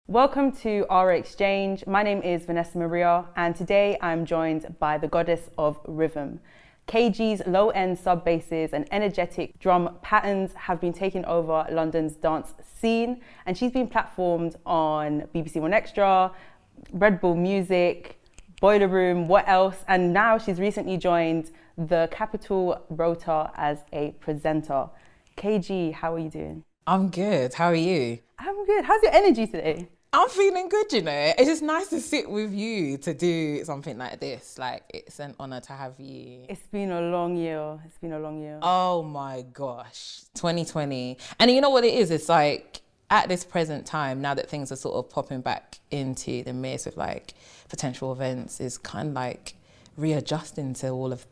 Welcome to our exchange. My name is Vanessa Maria, and today I'm joined by the goddess of rhythm. KG's low-end sub-basses and energetic drum patterns have been taking over London's dance scene, and she's been platformed on BBC One Extra, Red Bull Music, Boiler Room, what else? And now she's recently joined the Capital Rota as a presenter. KG, how are you doing? I'm good. How are you? I'm good. How's your energy today? I'm feeling good, you know. It's just nice to sit with you to do something like this. Like, it's an honor to have you. It's been a long year. Oh my gosh, 2020. And you know what it is? It's like, at this present time, now that things are sort of popping back into the midst of like potential events, is kind of like readjusting to all of,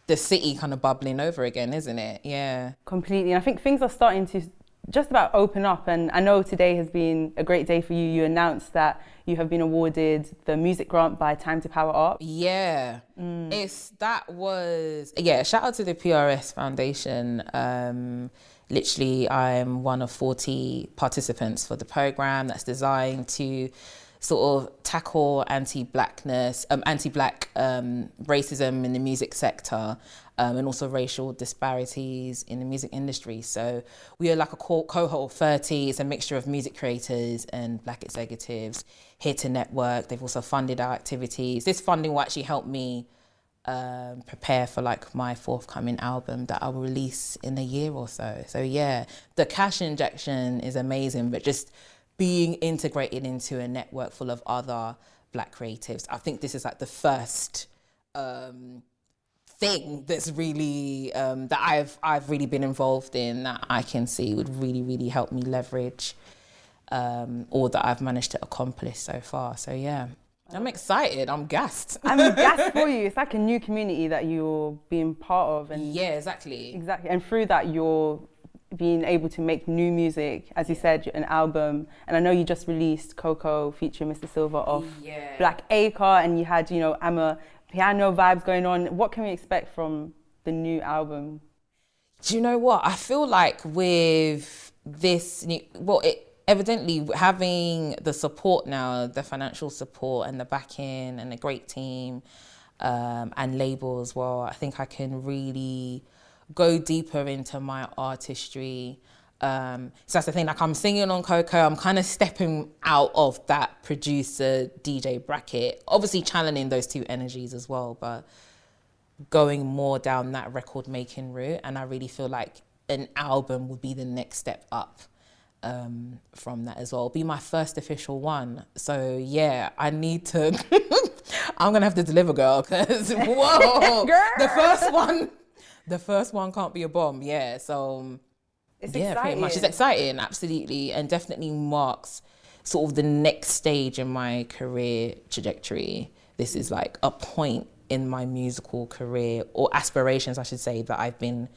the city kind of bubbling over again, isn't it? Yeah. Completely. And I think things are starting to just about open up, and I know today has been a great day for you. You announced that you have been awarded the music grant by Time to Power Up. Yeah, shout out to the PRS Foundation. Literally, I'm one of 40 participants for the program that's designed to sort of tackle anti-black racism in the music sector, and also racial disparities in the music industry. So we are like a cohort of 30. It's a mixture of music creators and black executives here to network. They've also funded our activities. This funding will actually help me prepare for like my forthcoming album that I will release in a year or so. So yeah, the cash injection is amazing, but just being integrated into a network full of other black creatives. I think this is like the first thing that's really that I've really been involved in that I can see would really, really help me leverage all that I've managed to accomplish so far. So yeah, I'm excited. I'm gassed. I'm gassed for you. It's like a new community that you're being part of, and yeah, exactly. And through that, you're being able to make new music, as you said, an album. And I know you just released Coco featuring Mista Silva off Black Acre, and you had, I'm a piano vibes going on. What can we expect from the new album? Do you know what? I feel like with this evidently having the support now, the financial support and the backing and a great team and label as well, I think I can really go deeper into my artistry. So that's the thing, like I'm singing on Coco, I'm kind of stepping out of that producer DJ bracket, obviously channeling those two energies as well, but going more down that record making route. And I really feel like an album would be the next step up from that as well. It'll be my first official one. So yeah, I need to, I'm gonna have to deliver, girl, because whoa, the first one can't be a bomb. Yeah, so it's exciting. Pretty much. It's exciting, absolutely, and definitely marks sort of the next stage in my career trajectory. This is like a point in my musical career, or aspirations, I should say, that I've been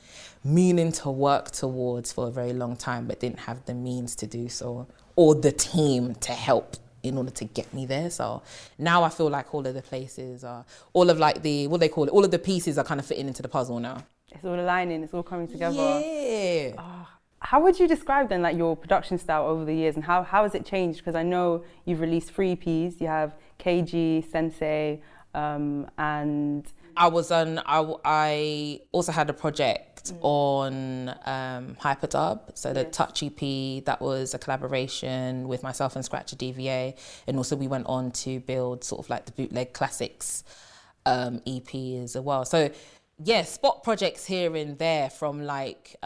meaning to work towards for a very long time, but didn't have the means to do so, or the team to help in order to get me there. So now I feel like all of the places are, all of like the, what they call it, all of the pieces are kind of fitting into the puzzle now. It's all aligning, it's all coming together. Yeah. Oh, how would you describe then like your production style over the years, and how has it changed? Because I know you've released 3 EPs, you have KG, Sensei, and I also had a project on Hyperdub, so the Touch EP, that was a collaboration with myself and Scratcha DVA, and also we went on to build sort of like the Bootleg Classics EP as well. So yeah, spot projects here and there from like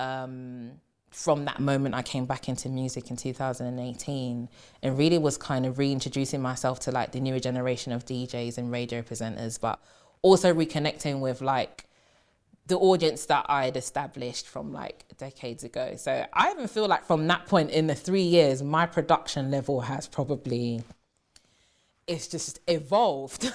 from that moment I came back into music in 2018, and really was kind of reintroducing myself to like the newer generation of DJs and radio presenters, but also reconnecting with like the audience that I'd established from like decades ago. So I even feel like from that point in the 3 years, my production level has probably, it's just evolved.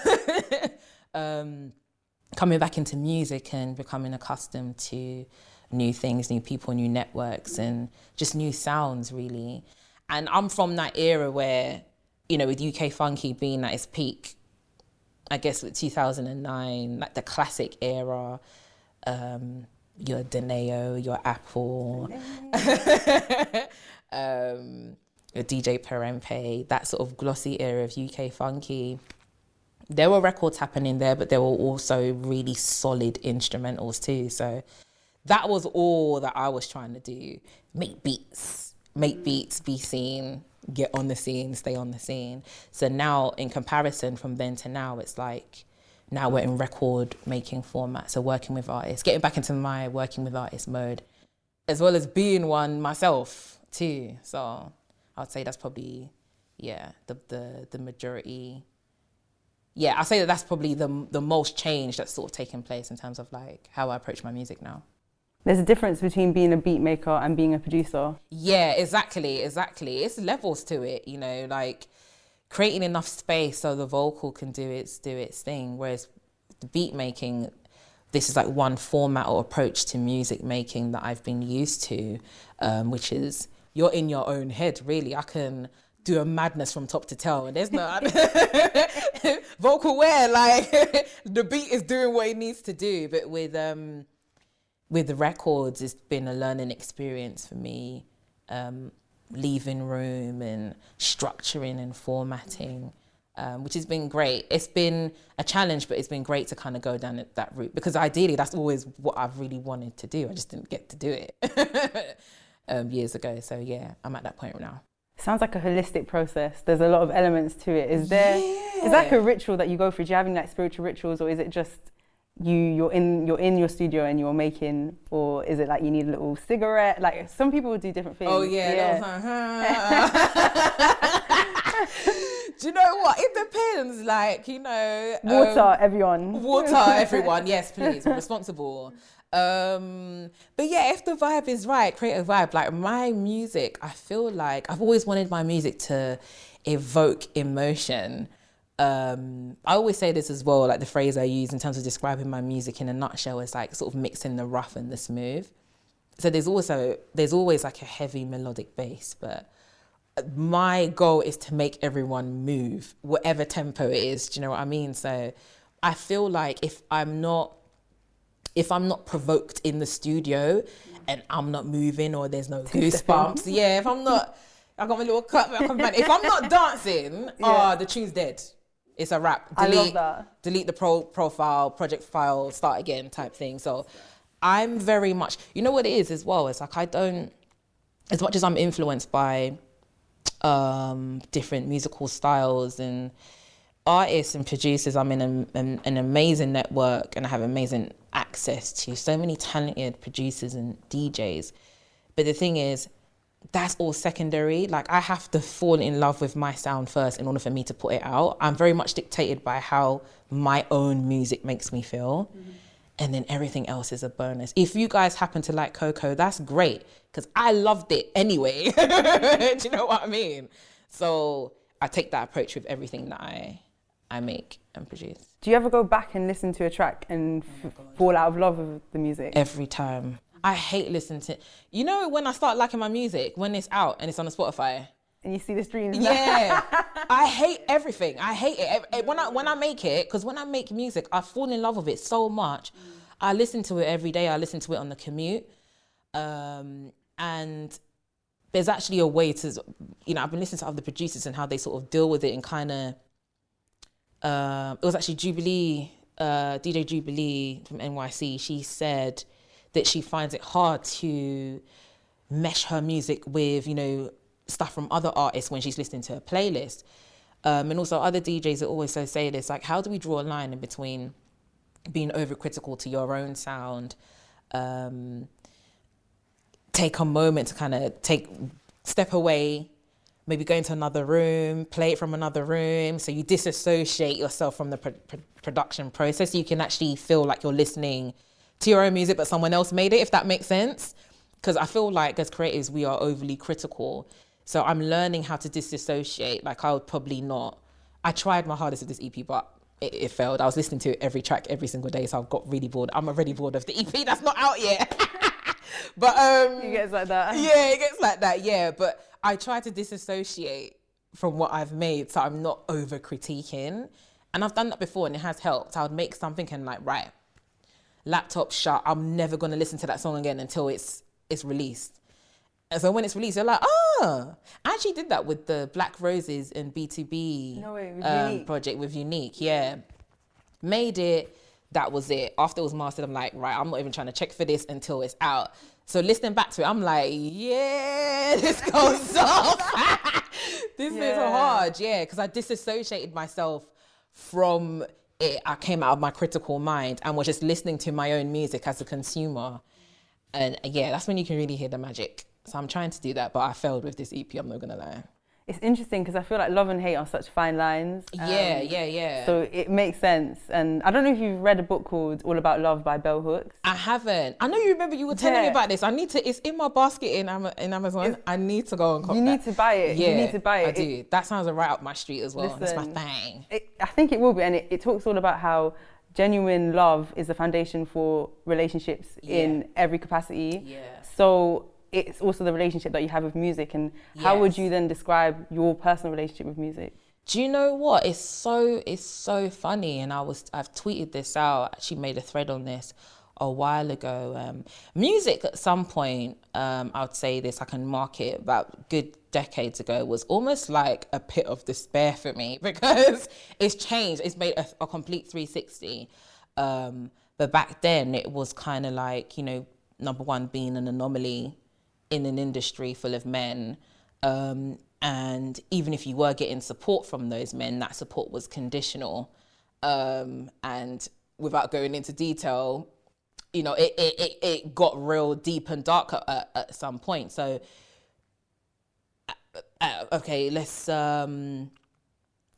Coming back into music and becoming accustomed to new things, new people, new networks, and just new sounds, really. And I'm from that era where, with UK Funky being at its peak, I guess with 2009, like the classic era, your Deneo, your Apple, DJ Perempe, that sort of glossy era of UK funky. There were records happening there, but there were also really solid instrumentals too. So that was all that I was trying to do. Make beats, be seen, get on the scene, stay on the scene. So now in comparison from then to now, it's like, now we're in record making format. So working with artists, getting back into my working with artists mode, as well as being one myself too. So I'd say that's probably, the majority. Yeah, I'd say that's probably the most change that's sort of taken place in terms of like how I approach my music now. There's a difference between being a beat maker and being a producer. Yeah, exactly. It's levels to it, you know, like creating enough space so the vocal can do its thing. Whereas the beat making, this is like one format or approach to music making that I've been used to, which is you're in your own head, really. I can do a madness from top to tail and there's no vocal wear, like the beat is doing what it needs to do. But with the records, it's been a learning experience for me, leaving room and structuring and formatting, which has been great. It's been a challenge, but it's been great to kind of go down that route, because ideally that's always what I've really wanted to do. I just didn't get to do it years ago. So yeah, I'm at that point now. Sounds like a holistic process. There's a lot of elements to it. Is there like a ritual that you go through? Do you have any like spiritual rituals, or is it just you're in your studio and you're making, or is it like you need a little cigarette? Like some people would do different things. Oh yeah. Do you know what? It depends. Like, you know, water, everyone. Yes, please. I'm responsible. But yeah, if the vibe is right, create a vibe. Like my music, I feel like I've always wanted my music to evoke emotion. I always say this as well, like the phrase I use in terms of describing my music in a nutshell is like sort of mixing the rough and the smooth. So there's always like a heavy melodic bass, but my goal is to make everyone move, whatever tempo it is. Do you know what I mean? So I feel like if I'm not provoked in the studio and I'm not moving, or there's no goosebumps, if I'm not, I got my little cut, if I'm not dancing, the tune's dead. It's a wrap. I love that. Delete the profile, project file, start again type thing. So I'm very much, you know what it is as well, it's like I don't, as much as I'm influenced by different musical styles and artists and producers, I'm in an amazing network and I have amazing access to so many talented producers and DJs. But the thing is, that's all secondary. Like I have to fall in love with my sound first in order for me to put it out. I'm very much dictated by how my own music makes me feel. Mm-hmm. And then everything else is a bonus. If you guys happen to like Coco, that's great, because I loved it anyway. Do you know what I mean? So I take that approach with everything that I make and produce. Do you ever go back and listen to a track and fall out of love with the music? Every time. I hate listening to, you know, when I start liking my music, when it's out and it's on the Spotify. And you see the streams. Yeah. I hate everything. I hate it. When I make it, because when I make music, I fall in love with it so much. I listen to it every day. I listen to it on the commute. And there's actually a way to, you know, I've been listening to other producers and how they sort of deal with it and kind of, it was actually Jubilee, DJ Jubilee from NYC. She said that she finds it hard to mesh her music with, you know, stuff from other artists when she's listening to a playlist. And also other DJs that always say this, like, how do we draw a line in between being overcritical to your own sound, take a moment to kind of step away, maybe go into another room, play it from another room, so you disassociate yourself from the production process, so you can actually feel like you're listening to your own music, but someone else made it, if that makes sense. Because I feel like as creators, we are overly critical. So I'm learning how to disassociate. Like I would probably not, I tried my hardest with this EP, but it failed. I was listening to every track every single day, so I got really bored. I'm already bored of the EP that's not out yet. But it gets like that. Yeah, it gets like that, yeah. But I try to disassociate from what I've made, so I'm not over critiquing. And I've done that before and it has helped. I would make something and like, right, laptop shut, I'm never gonna listen to that song again until it's released. And so when it's released, you're like, oh, I actually did that with the Black Roses and B2B project with Unique. Yeah. Made it, that was it. After it was mastered, I'm like, right, I'm not even trying to check for this until it's out. So listening back to it, I'm like, yeah, this goes off. This is hard, yeah, because I disassociated myself from it. I came out of my critical mind and was just listening to my own music as a consumer. And yeah, that's when you can really hear the magic. So I'm trying to do that, but I failed with this EP, I'm not gonna lie. It's interesting because I feel like love and hate are such fine lines. Yeah. So it makes sense. And I don't know if you've read a book called All About Love by Bell Hooks. I haven't. I know you remember you were telling me about this. I need to, it's in my basket in Amazon. I need to go and cop that. You need to buy it. Yeah, you need to buy it. I do. That sounds right up my street as well. Listen, that's my thing. I think it will be. And it talks all about how genuine love is the foundation for relationships in every capacity. Yeah. So it's also the relationship that you have with music, and how would you then describe your personal relationship with music? Do you know what? It's so funny, and I've tweeted this out. I actually made a thread on this a while ago. Music at some point, I would say this, I can mark it about good decades ago, was almost like a pit of despair for me because it's changed. It's made a complete 360. But back then it was kind of like, you know, number one, being an anomaly in an industry full of men. And even if you were getting support from those men, that support was conditional. And without going into detail, you know, it got real deep and dark at some point. So, okay, let's, an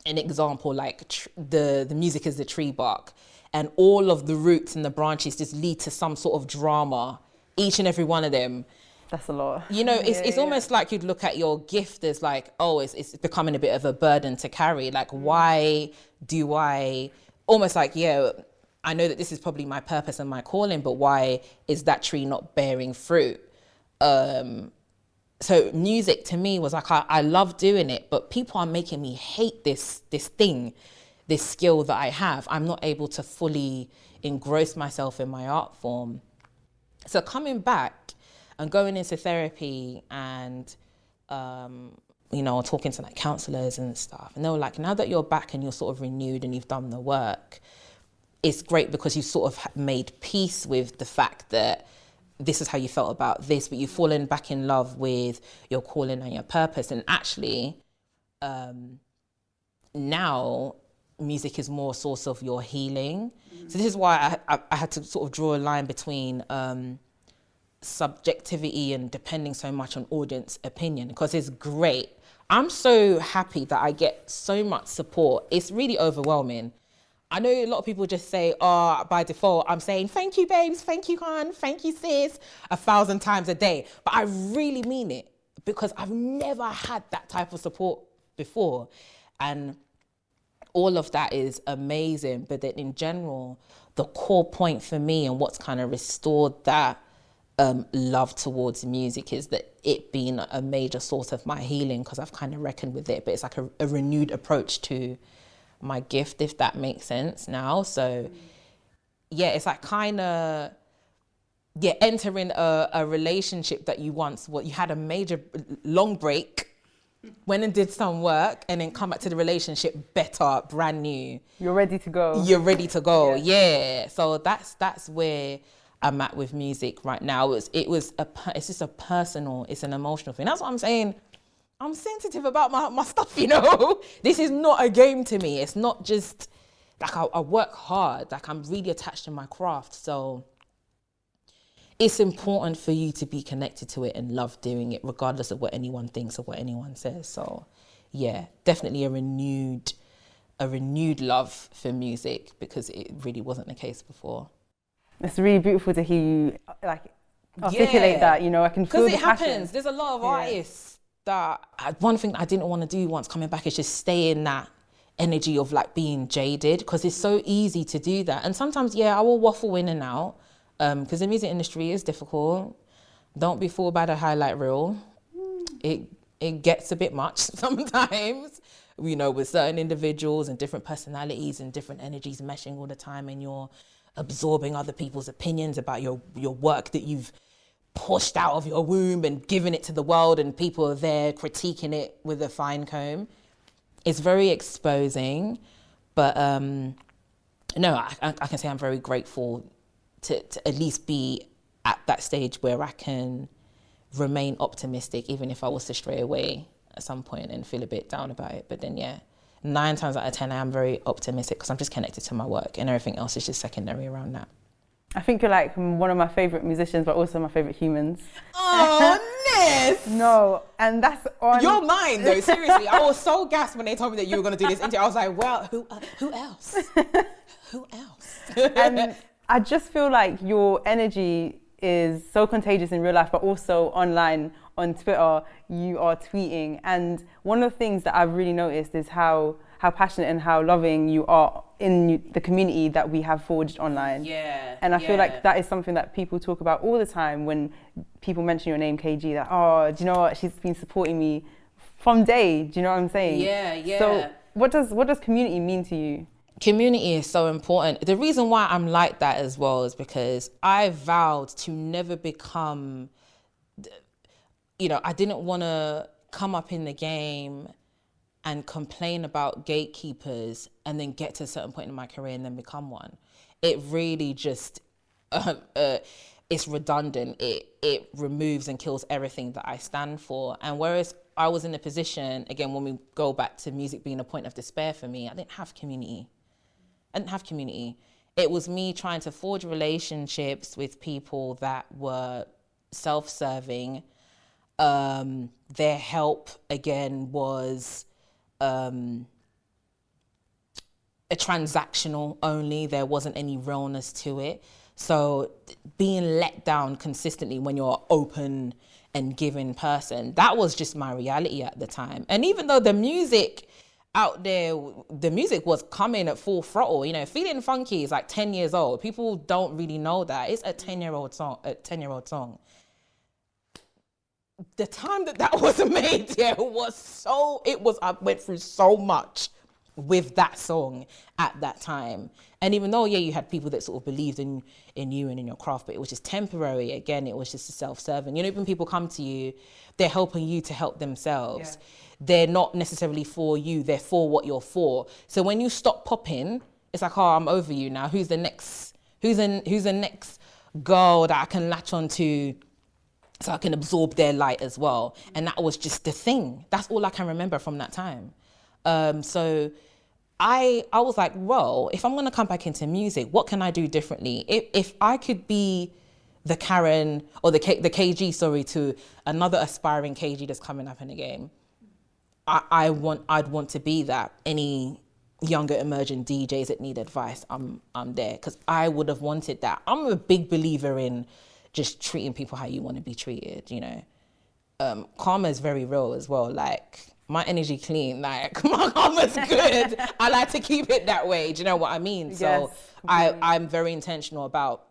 example, like the music is the tree bark, and all of the roots and the branches just lead to some sort of drama, each and every one of them. That's a lot. You know, it's almost like you'd look at your gift as like, oh, it's becoming a bit of a burden to carry. Like, why do I, almost like, yeah, I know that this is probably my purpose and my calling, but why is that tree not bearing fruit? So music to me was like, I love doing it, but people are making me hate this thing, this skill that I have. I'm not able to fully engross myself in my art form. So coming back and going into therapy and, you know, talking to like counselors and stuff. And they were like, now that you're back and you're sort of renewed and you've done the work, it's great because you've sort of made peace with the fact that this is how you felt about this, but you've fallen back in love with your calling and your purpose. And actually, now music is more a source of your healing. So this is why I had to sort of draw a line between subjectivity and depending so much on audience opinion, because it's great. I'm so happy that I get so much support. It's really overwhelming. I know a lot of people just say, oh, by default, I'm saying, thank you, babes, thank you, hon, thank you, sis, 1,000 times a day. But I really mean it because I've never had that type of support before. And all of that is amazing. But then in general, the core point for me and what's kind of restored that love towards music is that it being a major source of my healing, because I've kind of reckoned with it, but it's like a renewed approach to my gift, if that makes sense now. So yeah, it's like kind of, yeah, entering a relationship that you once, you had a major long break, went and did some work, and then come back to the relationship better, brand new. You're ready to go. You're ready to go. Yeah. So that's where I'm at with music right now. It's just a personal, it's an emotional thing. That's what I'm saying. I'm sensitive about my stuff, you know. This is not a game to me. It's not just like I work hard. Like I'm really attached to my craft. So it's important for you to be connected to it and love doing it, regardless of what anyone thinks or what anyone says. So yeah, definitely a renewed love for music, because it really wasn't the case before. It's really beautiful to hear you like articulate that, you know. I can feel the passion. Because it happens. There's a lot of artists that one thing I didn't want to do once coming back is just stay in that energy of like being jaded, because it's so easy to do that. And sometimes, I will waffle in and out, because the music industry is difficult. Don't be fooled by the highlight reel. It gets a bit much sometimes, you know, with certain individuals and different personalities and different energies meshing all the time, and you're absorbing other people's opinions about your work that you've pushed out of your womb and given it to the world, and people are there critiquing it with a fine comb. It's very exposing, but no, I can say I'm very grateful to at least be at that stage where I can remain optimistic, even if I was to stray away at some point and feel a bit down about it. But then, yeah, 9 times out of 10, I am very optimistic because I'm just connected to my work, and everything else is just secondary around that. I think you're like one of my favourite musicians, but also my favourite humans. Oh, Ness! No, and that's on... You're mine, though, seriously. I was so gassed when they told me that you were going to do this interview. I was like, well, who else? Who else? And I just feel like your energy is so contagious in real life, but also online, on Twitter, you are tweeting. And one of the things that I've really noticed is how passionate and how loving you are in the community that we have forged online. Yeah. And I feel like that is something that people talk about all the time when people mention your name, KG, that, oh, do you know what, she's been supporting me from day, do you know what I'm saying? Yeah. So what does community mean to you? Community is so important. The reason why I'm like that as well is because I vowed to never become, I didn't want to come up in the game and complain about gatekeepers and then get to a certain point in my career and then become one. It really just, it's redundant. It removes and kills everything that I stand for. And whereas I was in a position, again, when we go back to music being a point of despair for me, I didn't have community. It was me trying to forge relationships with people that were self-serving. Their help, again, was a transactional only. There wasn't any realness to it. So being let down consistently when you're open and giving person, that was just my reality at the time. And even though the music out there, the music was coming at full throttle, Feeling Funky is like 10 years old. People don't really know that. It's a 10-year-old song. The time that was made, I went through so much with that song at that time. And even though, you had people that sort of believed in you and in your craft, but it was just temporary. Again, it was just self-serving. When people come to you, they're helping you to help themselves. Yeah. They're not necessarily for you, they're for what you're for. So when you stop popping, it's like, oh, I'm over you now. Who's the next girl that I can latch onto so I can absorb their light as well? And that was just the thing. That's all I can remember from that time. So I was like, well, if I'm going to come back into music, what can I do differently? If I could be the Karen or the KG, to another aspiring KG that's coming up in the game, I'd want to be that. Any younger emerging DJs that need advice, I'm there, because I would have wanted that. I'm a big believer in just treating people how you want to be treated, Karma is very real as well. Like, my energy clean, like my karma's good. I like to keep it that way. Do you know what I mean? Yes, so I'm very intentional about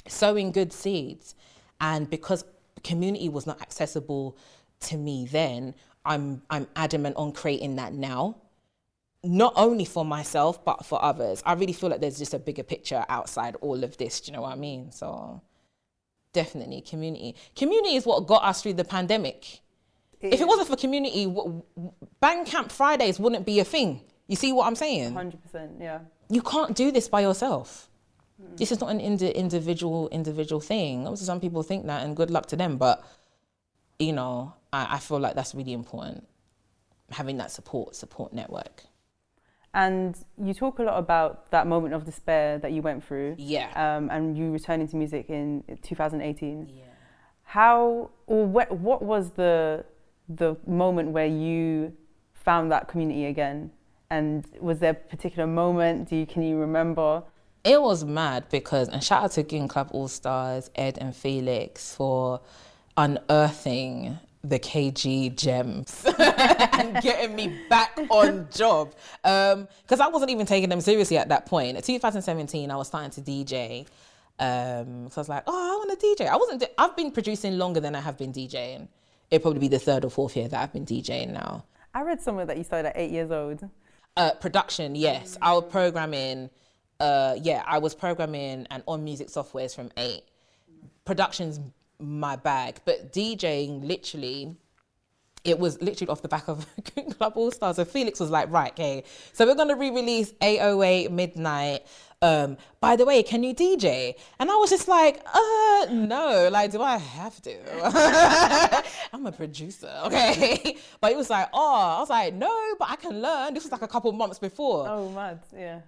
sowing good seeds. And because community was not accessible to me then, I'm adamant on creating that now. Not only for myself, but for others. I really feel like there's just a bigger picture outside all of this. Do you know what I mean? So definitely community. Community is what got us through the pandemic. If it wasn't for community, Bandcamp Fridays wouldn't be a thing. You see what I'm saying? 100%, yeah. You can't do this by yourself. This is not an individual thing. Obviously, some people think that, and good luck to them. But, I feel like that's really important, having that support network. And you talk a lot about that moment of despair that you went through. Yeah. And you returning to music in 2018. Yeah. What was the moment where you found that community again? And was there a particular moment? Can you remember? It was mad because, and shout out to Goon Club Allstars, Ed and Felix, for unearthing the KG gems and getting me back on job. Because I wasn't even taking them seriously at that point. In 2017, I was starting to DJ. So I was like, oh, I want to DJ. I've been producing longer than I have been DJing. It'll probably be the 3rd or 4th year that I've been DJing now. I read somewhere that you started at 8 years old. Production, yes. I was programming. I was programming and on music softwares from 8. Production's my bag. But DJing, literally, it was literally off the back of Goon Club Allstars. So Felix was like, right, okay, so we're going to re-release 808 Midnight. By the way, can you DJ? And I was just like, no, like, do I have to? I'm a producer, okay? But it was like, I was like, no, but I can learn. This was like a couple months before. Oh, mad, yeah.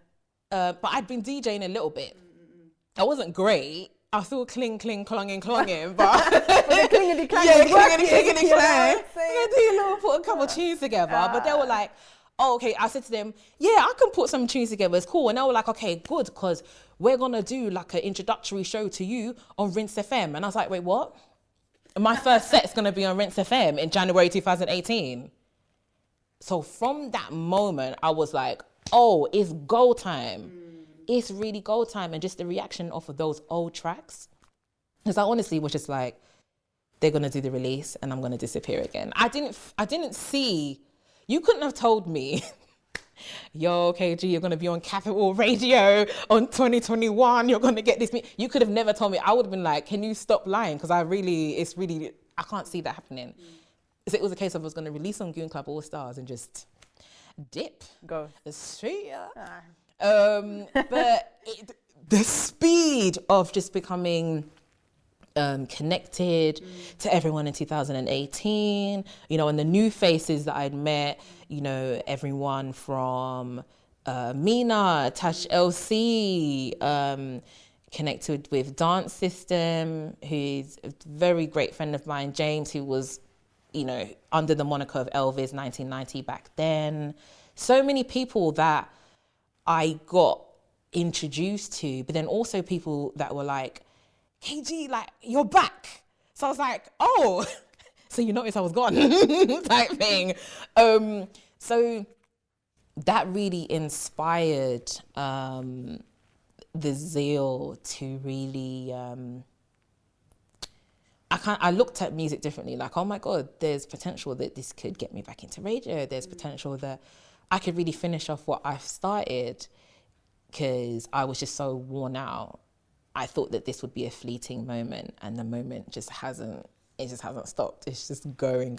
But I'd been DJing a little bit. I wasn't great. I was still clanging, but the clingity clang. Yeah, clingity clang. Put a couple tunes together. But they were like, oh, okay. I said to them, yeah, I can put some tunes together. It's cool. And they were like, okay, good, because we're gonna do like an introductory show to you on Rinse FM. And I was like, wait, what? My first set's gonna be on Rinse FM in January 2018. So from that moment, I was like, oh, it's go time. It's really go time. And just the reaction off of those old tracks, because I honestly was just like, they're gonna do the release and I'm gonna disappear again. I didn't see, you couldn't have told me, yo, KG, you're gonna be on Capital Radio on 2021, you're gonna get this. You could have never told me. I would have been like, can you stop lying? Because I can't see that happening. So it was a case of I was gonna release on Goon Club Allstars and just dip. Go. Straight up. But the speed of just becoming connected to everyone in 2018, you know, and the new faces that I'd met, you know, everyone from Mina, Tash LC, connected with Dance System, who's a very great friend of mine, James, who was, you know, under the moniker of Elvis 1990 back then. So many people that I got introduced to, but then also people that were like, KG, like, you're back. So I was like, oh, so you noticed I was gone type thing. So that really inspired the zeal to really, I looked at music differently, like, oh my God, there's potential that this could get me back into radio. There's potential that I could really finish off what I've started, because I was just so worn out. I thought that this would be a fleeting moment, and the moment just hasn't stopped. It's just going.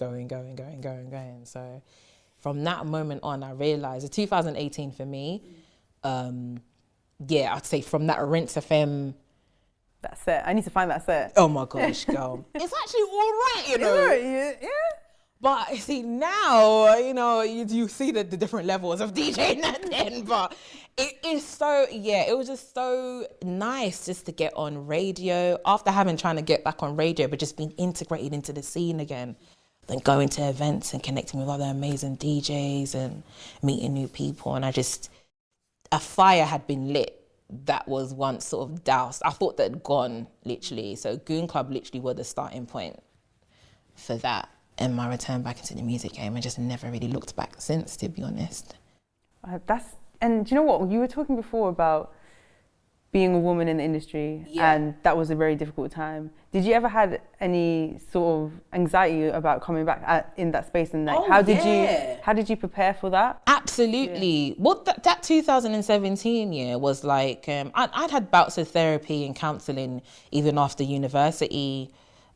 So from that moment on, I realized 2018 for me, I'd say from that Rinse FM. That set, I need to find that set. Oh my gosh, girl. It's actually all right, you know. Yeah. But see now, you know, you see the different levels of DJing then, but it is so, it was just so nice just to get on radio after trying to get back on radio, but just being integrated into the scene again. Then going to events and connecting with other amazing DJs and meeting new people. And a fire had been lit that was once sort of doused. I thought that had gone, literally. So Goon Club literally were the starting point for that. And my return back into the music game, I just never really looked back since, to be honest. And do you know what? You were talking before about being a woman in the industry, and that was a very difficult time. Did you ever had any sort of anxiety about coming back in that space? And like, how did you prepare for that? Absolutely. Yeah. Well, that 2017 year was like, I'd had bouts of therapy and counselling even after university,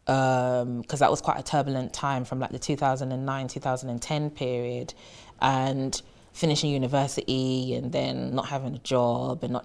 because that was quite a turbulent time from like the 2009, 2010 period, and finishing university and then not having a job and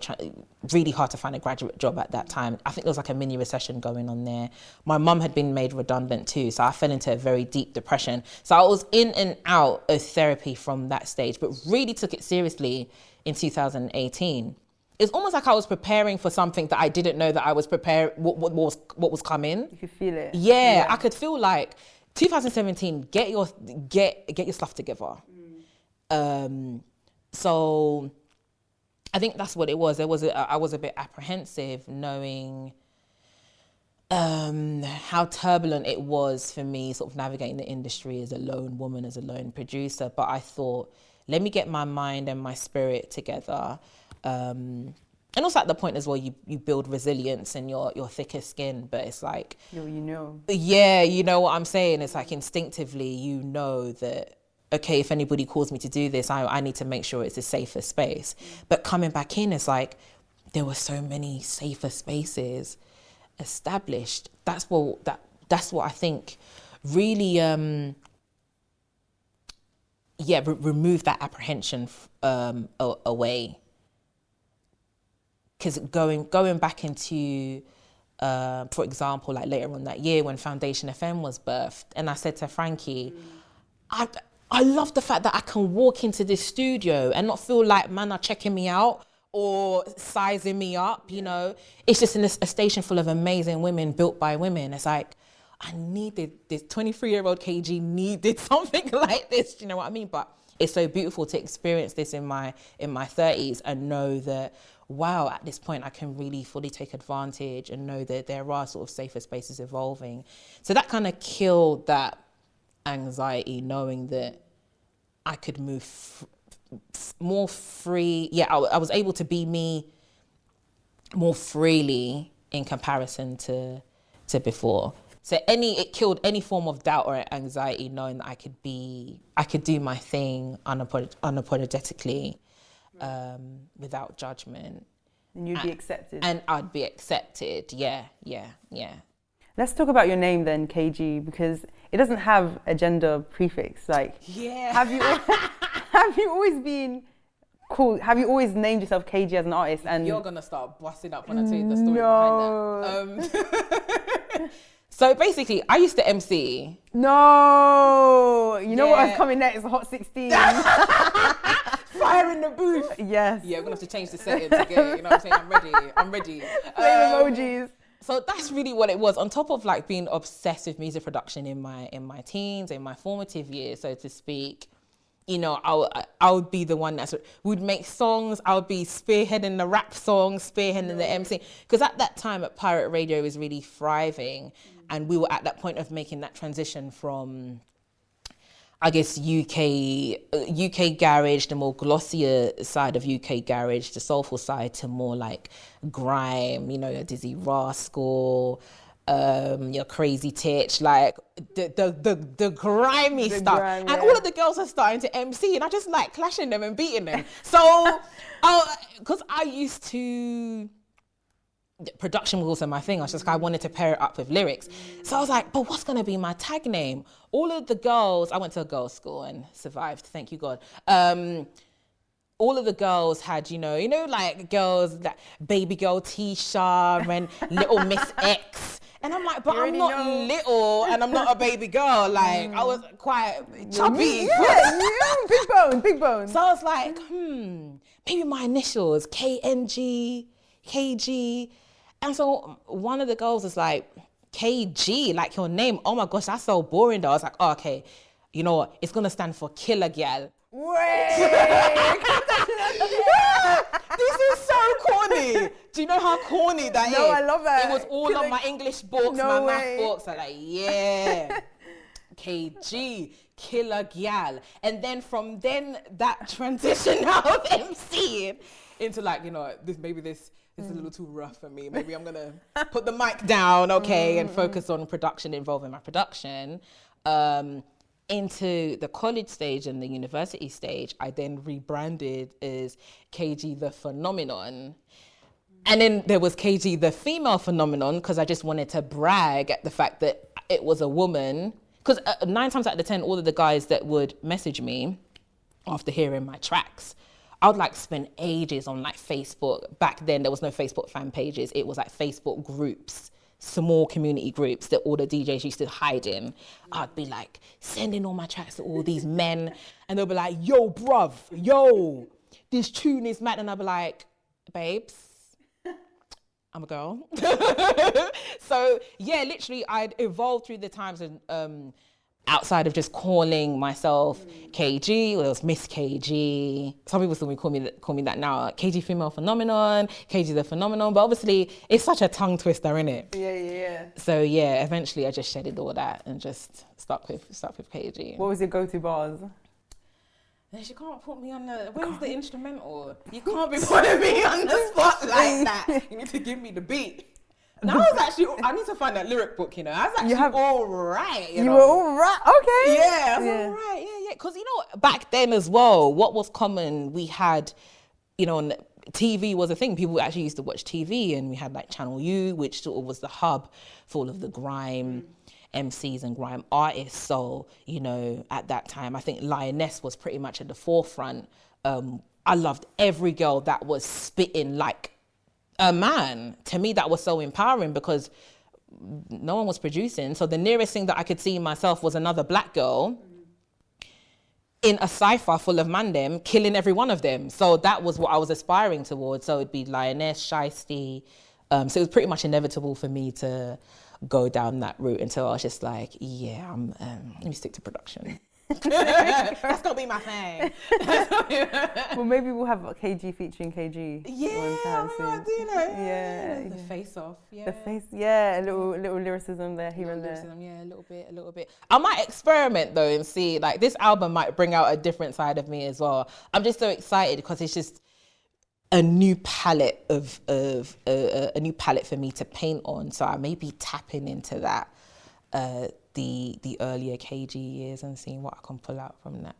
really hard to find a graduate job at that time. I think there was like a mini recession going on there. My mum had been made redundant too, so I fell into a very deep depression. So I was in and out of therapy from that stage, but really took it seriously in 2018. It's almost like I was preparing for something that I didn't know that I was preparing, what was coming. You could feel it. Yeah, I could feel like 2017, get your stuff together. So I think that's what it was. I was a bit apprehensive knowing how turbulent it was for me sort of navigating the industry as a lone woman, as a lone producer. But I thought, let me get my mind and my spirit together. And also at the point as well, you build resilience and your thicker skin, but it's like... you know. Yeah, you know what I'm saying? It's like instinctively, you know that, okay, if anybody calls me to do this, I need to make sure it's a safer space. But coming back in, it's like, there were so many safer spaces. established, that's what I think really remove that apprehension away. Because going back into for example, like later on that year when Foundation FM was birthed, and I said to Frankie, I love the fact that I can walk into this studio and not feel like man are checking me out or sizing me up, you know. It's just a station full of amazing women built by women. It's like, I needed this 23-year-old KG needed something like this, you know what I mean? But it's so beautiful to experience this in my 30s and know that, wow, at this point I can really fully take advantage and know that there are sort of safer spaces evolving. So that kind of killed that anxiety, knowing that I could move more free. Yeah, I was able to be me more freely in comparison to before. So it killed any form of doubt or anxiety, knowing that I could do my thing unapologetically, without judgment. And you'd be accepted. And I'd be accepted, yeah. Let's talk about your name then, KG, because it doesn't have a gender prefix. Like, have you always been called? Have you always named yourself KG as an artist? And you're gonna start busting up when I tell you the story behind that. So basically, I used to MC. No, you know what is coming next? Hot 16. Fire in the booth. Yes. Yeah, we're gonna have to change the settings again. You know what I'm saying? I'm ready. Flame emojis. So that's really what it was. On top of like being obsessed with music production in my teens, in my formative years, so to speak, you know, I would be the one that would make songs. I would be spearheading the rap songs, spearheading the MC. Because at that time, pirate radio was really thriving, and we were at that point of making that transition from, I guess, UK garage, the more glossier side of UK garage, the soulful side, to more like grime, you know, your Dizzy Rascal, your Crazy Titch, like the grimy stuff. Grime, and all of the girls are starting to MC, and I just like clashing them and beating them. So, because I used to, production was also my thing. I wanted to pair it up with lyrics. So I was like, but what's going to be my tag name? All of the girls, I went to a girls' school and survived, thank you God. All of the girls had, you know, like girls, like Baby Girl Tisha and Little Miss X. And I'm like, but I'm not little and I'm not a baby girl. Like, I was quite chubby. Yeah, big bone. So I was like, maybe my initials, KNG, KG. And so one of the girls was like, KG, like your name. Oh my gosh, that's so boring though. I was like, oh, okay, you know what? It's gonna stand for Killer Gal. Wait! This is so corny. Do you know how corny that is? No, I love it. It was all on my English books, my math books. I'm like, yeah. KG, Killer Gal. And then from then, that transition out of MCing into like, you know, this is a little too rough for me. Maybe I'm gonna put the mic down, okay, and focus on production, involving my production. Into the college stage and the university stage, I then rebranded as KG the Phenomenon. And then there was KG the Female Phenomenon, because I just wanted to brag at the fact that it was a woman. Because 9 times out of 10, all of the guys that would message me after hearing my tracks, I would like spend ages on like Facebook. Back then, there was no Facebook fan pages. It was like Facebook groups, small community groups that all the DJs used to hide in. I'd be like sending all my tracks to all these men, and they'll be like, yo, bruv, yo, this tune is mad. And I'll be like, babes, I'm a girl. So yeah, literally I'd evolved through the times, and outside of just calling myself KG, or it was Miss KG. Some people still call me that now. KG Female Phenomenon, KG the Phenomenon. But obviously, it's such a tongue twister, innit? Yeah. So yeah, eventually I just shedded all that and just stuck with KG. What was your go-to bars? She can't put me on the. Where's the instrumental? You can't be putting me on the spot like that. You need to give me the beat. And I need to find that lyric book, you know. I was actually all right. You were all right? Okay. Yeah, I was all right. Yeah. Because, you know, back then as well, what was common, we had, you know, TV was a thing. People actually used to watch TV, and we had like Channel U, which sort of was the hub for all of the grime MCs and grime artists. So, you know, at that time, I think Lioness was pretty much at the forefront. I loved every girl that was spitting like a man. To me, that was so empowering because no one was producing. So the nearest thing that I could see myself was another black girl in a cypher full of mandem, killing every one of them. So that was what I was aspiring towards. So it'd be Lioness, Shiesty. So it was pretty much inevitable for me to go down that route until I was just like, yeah, let me stick to production. That's gonna be my thing. Well, maybe we'll have KG featuring KG. Yeah, you know, yeah, the face off. Yeah, the face. Yeah, a little lyricism there, here and there. Yeah, a little bit. I might experiment though and see. Like this album might bring out a different side of me as well. I'm just so excited because it's just a new palette of a new palette for me to paint on. So I may be tapping into that. The earlier KG years and seeing what I can pull out from that.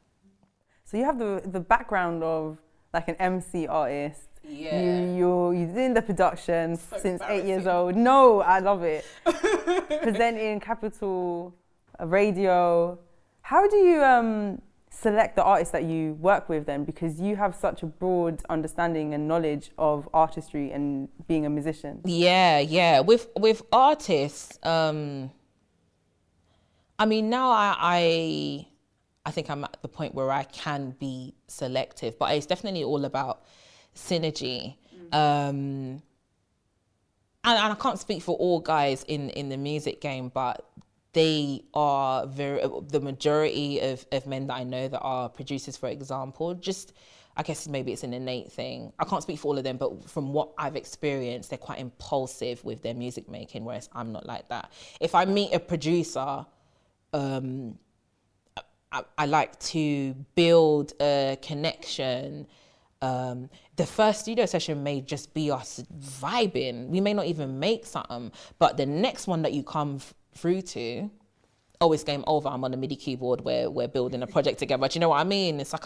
So you have the background of like an MC artist. Yeah. You're doing the production since 8 years old. No, I love it. Presenting Capital Radio. How do you select the artists that you work with then? Because you have such a broad understanding and knowledge of artistry and being a musician. Yeah. With artists, I mean, now I think I'm at the point where I can be selective, but it's definitely all about synergy. And I can't speak for all guys in the music game, but they are the majority of men that I know that are producers, for example, just, I guess maybe it's an innate thing. I can't speak for all of them, but from what I've experienced, they're quite impulsive with their music making, whereas I'm not like that. If I meet a producer, I like to build a connection. The first studio session may just be us vibing. We may not even make something, but the next one that you come through to, oh, it's game over. I'm on a MIDI keyboard where we're building a project together. Do you know what I mean? It's like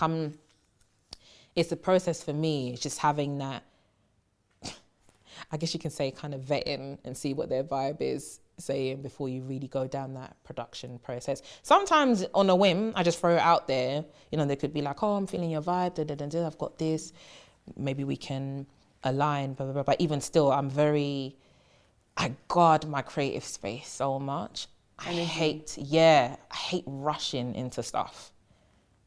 it's a process for me. It's just having that, I guess you can say, kind of vetting and see what their vibe is saying before you really go down that production process. Sometimes on a whim, I just throw it out there. You know, they could be like, oh, I'm feeling your vibe, I've got this. Maybe we can align, blah, blah, blah. But even still, I guard my creative space so much. I hate rushing into stuff.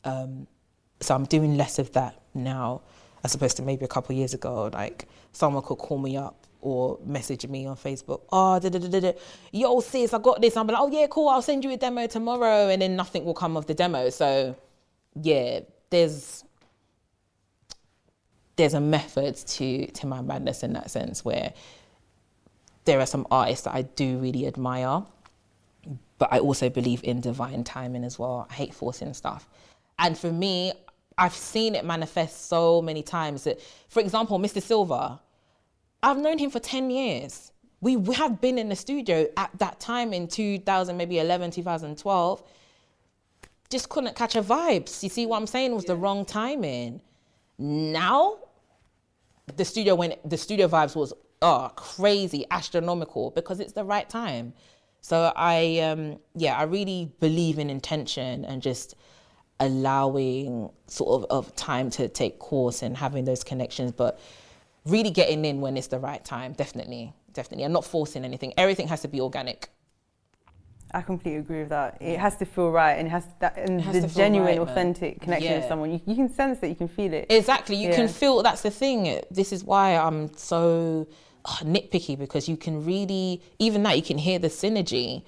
So I'm doing less of that now as opposed to maybe a couple of years ago. Like someone could call me up or message me on Facebook, yo sis, I got this. I'm like, oh yeah, cool, I'll send you a demo tomorrow, and then nothing will come of the demo. So yeah, there's a method to my madness in that sense, where there are some artists that I do really admire, but I also believe in divine timing as well. I hate forcing stuff. And for me, I've seen it manifest so many times that, for example, Mr. Silva, I've known him for 10 years. We have been in the studio at that time in 2011, 2012. Just couldn't catch a vibe. You see what I'm saying? It was the wrong timing. Now, the studio vibes was crazy, astronomical, because it's the right time. So I really believe in intention and just allowing sort of time to take course and having those connections, but really getting in when it's the right time, definitely, and not forcing anything. Everything has to be organic. I completely agree with that. It has to feel right, and the genuine, authentic connection with someone. You can sense it, you can feel it. Exactly, you can feel. That's the thing. This is why I'm so nitpicky, because you can really, even that, you can hear the synergy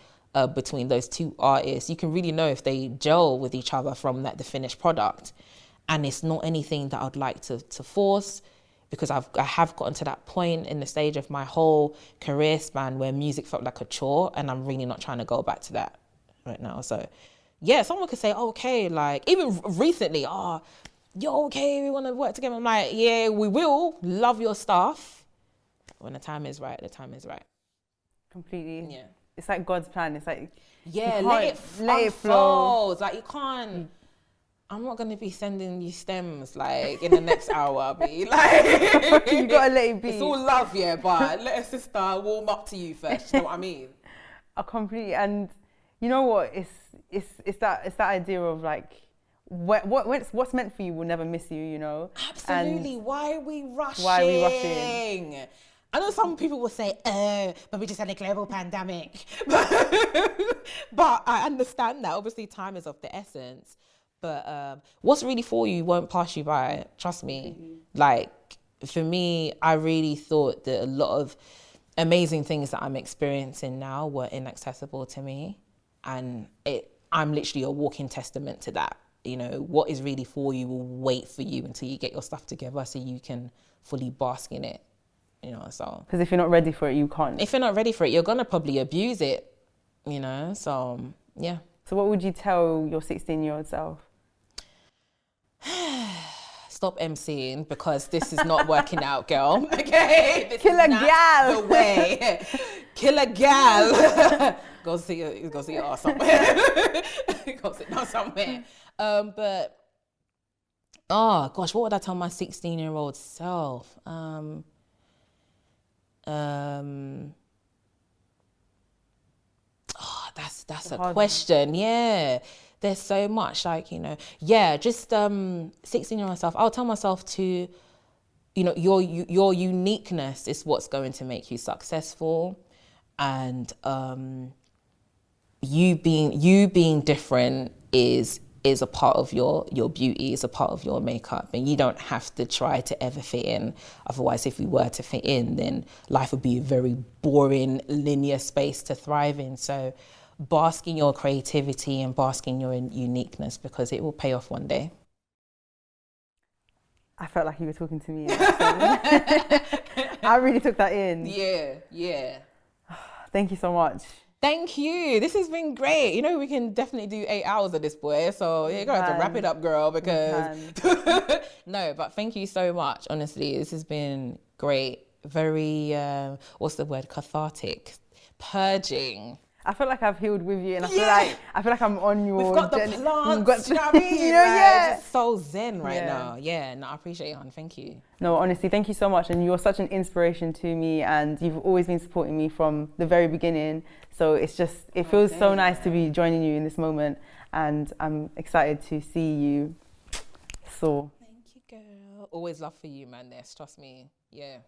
between those two artists. You can really know if they gel with each other from the finished product, and it's not anything that I'd like to force. Because I have gotten to that point in the stage of my whole career span where music felt like a chore, and I'm really not trying to go back to that right now. So yeah, someone could say, oh, okay, like even recently, yo, okay, we want to work together. I'm like, yeah, we will, love your stuff. When the time is right, the time is right. Completely. Yeah. It's like God's plan. It's like, yeah, let it flow. It's like you can't, I'm not going to be sending you stems like in the next hour. I'll be like, you gotta let it be. It's all love, yeah, but let a sister warm up to you first. You know what I mean? I completely, and you know what? It's that idea of like, what's meant for you will never miss you. You know. Absolutely. Why are we rushing? Why are we rushing? I know some people will say, but we just had a global pandemic. But I understand that. Obviously, time is of the essence. But what's really for you won't pass you by. Trust me. Mm-hmm. Like, for me, I really thought that a lot of amazing things that I'm experiencing now were inaccessible to me. And I'm literally a walking testament to that. You know, what is really for you will wait for you until you get your stuff together so you can fully bask in it. You know, so. Because if you're not ready for it, you can't. If you're not ready for it, you're going to probably abuse it, you know, so, yeah. So what would you tell your 16-year-old self? Stop MCing because this is not working out, girl. Okay? This Kill a gal. The way. Kill a gal. Go see your ass somewhere. Go sit down somewhere. But, oh gosh, what would I tell my 16-year-old self? That's a question. Yeah, there's so much, like, you know, yeah, just 16-year-old self, I'll tell myself to, you know, your uniqueness is what's going to make you successful, and you being different is a part of your beauty, is a part of your makeup, and you don't have to try to ever fit in. Otherwise, if we were to fit in, then life would be a very boring, linear space to thrive in. So bask in your creativity and bask in your uniqueness, because it will pay off one day. I felt like you were talking to me. I really took that in. Yeah. Thank you so much. Thank you. This has been great. You know, we can definitely do 8 hours of this, boy. So you're going to have to wrap it up, girl, because... No, but thank you so much. Honestly, this has been great. Very, what's the word? Cathartic. Purging. I feel like I've healed with you, and I feel like I'm on your... We've got the plants, you know what I mean? You know, yeah. Just so zen right now. Yeah, no, I appreciate it, hon. Thank you. No, honestly, thank you so much. And you're such an inspiration to me, and you've always been supporting me from the very beginning. So it feels so nice to be joining you in this moment, and I'm excited to see you soar. Thank you, girl. Always love for you, man. Trust me. Yeah.